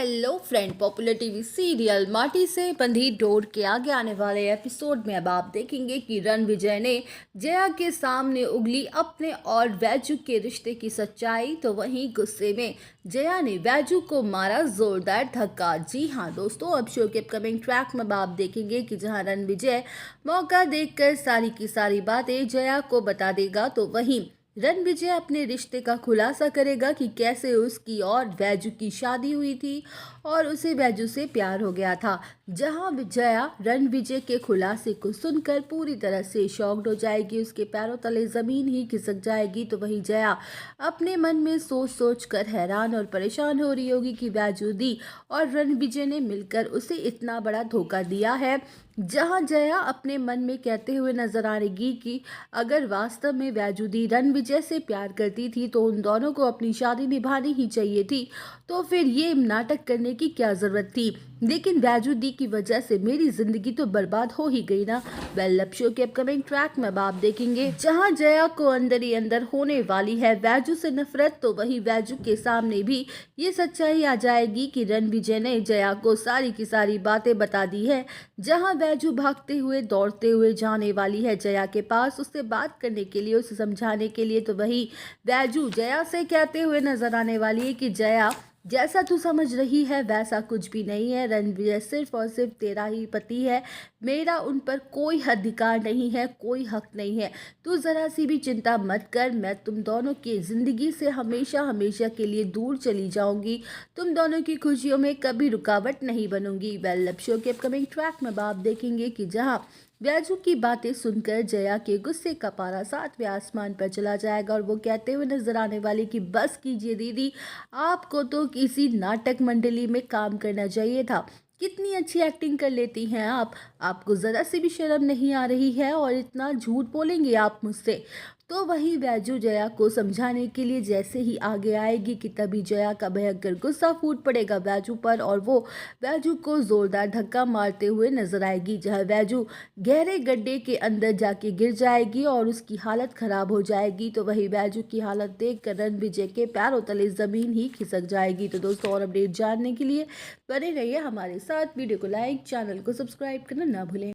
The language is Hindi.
Hello friend, popular TV serial माटी से बंधी डोर के आगे आने वाले एपिसोड में अब आप देखेंगे कि रणविजय ने जया के सामने उगली अपने और वैजू के रिश्ते की सच्चाई। तो वहीं गुस्से में जया ने वैजू को मारा जोरदार धक्का। जी हाँ दोस्तों, अब शो के अपकमिंग ट्रैक में अब आप देखेंगे कि जहां रणविजय मौका देखकर सारी की सारी बातें जया को बता देगा, तो वहीं रणविजय अपने रिश्ते का खुलासा करेगा कि कैसे उसकी और वैजू की शादी हुई थी और उसे वैजू से प्यार हो गया था। जहां जया रणविजय के खुलासे को सुनकर पूरी तरह से शॉक्ड हो जाएगी, उसके पैरों तले जमीन ही खिसक जाएगी। तो वहीं जया अपने मन में सोच सोच कर हैरान और परेशान हो रही होगी कि वैजू दी और रणविजय ने मिलकर उसे इतना बड़ा धोखा दिया है। जहां जया अपने मन में कहते हुए नजर आएगी कि अगर वास्तव में वैजू दी रणविजय से प्यार करती थी तो उन दोनों को अपनी शादी निभानी ही चाहिए थी, तो फिर ये नाटक करने की क्या जरूरत थी। लेकिन वैजू दी की वजह से मेरी जिंदगी तो बर्बाद हो ही गई ना। वेल, अब शो के अपकमिंग ट्रैक में आप देखेंगे जहां जया को अंदर ही अंदर होने वाली है वैजू से नफरत, तो वही वैजू के सामने भी ये सच्चाई आ जाएगी कि रणविजय ने जया को सारी की सारी बातें बता दी है। जहां वैजू भागते हुए दौड़ते हुए जाने वाली है जया के पास उससे बात करने के लिए, उसे समझाने के लिए, तो वही वैजू जया से कहते हुए नजर आने वाली है कि जया, जैसा तू समझ रही है वैसा कुछ भी नहीं है। रणविजय सिर्फ और सिर्फ तेरा ही पति है, मेरा उन पर कोई अधिकार नहीं है, कोई हक नहीं है। तू जरा सी भी चिंता मत कर, मैं तुम दोनों की जिंदगी से हमेशा हमेशा के लिए दूर चली जाऊंगी, तुम दोनों की खुशियों में कभी रुकावट नहीं बनूंगी। वेल, अब शो के अपकमिंग ट्रैक में आप देखेंगे कि जहां वैजू की बातें सुनकर जया के गुस्से का पारा 7वें आसमान पर चला जाएगा और वो कहते हुए नजर आने वाली कि बस कीजिए दीदी, आपको तो किसी नाटक मंडली में काम करना चाहिए था। कितनी अच्छी एक्टिंग कर लेती हैं आप, आपको ज़रा सी भी शर्म नहीं आ रही है और इतना झूठ बोलेंगे आप मुझसे। तो वही वैजू जया को समझाने के लिए जैसे ही आगे आएगी कि तभी जया का भयंकर गुस्सा फूट पड़ेगा वैजू पर और वो वैजू को जोरदार धक्का मारते हुए नजर आएगी, जहां वैजू गहरे गड्ढे के अंदर जाके गिर जाएगी और उसकी हालत खराब हो जाएगी। तो वही वैजू की हालत देखकर रणविजय के पैरों तले जमीन ही खिसक जाएगी। तो दोस्तों, और अपडेट जानने के लिए बने रहिए हमारे साथ। वीडियो को लाइक, चैनल को सब्सक्राइब करना ना भूलें।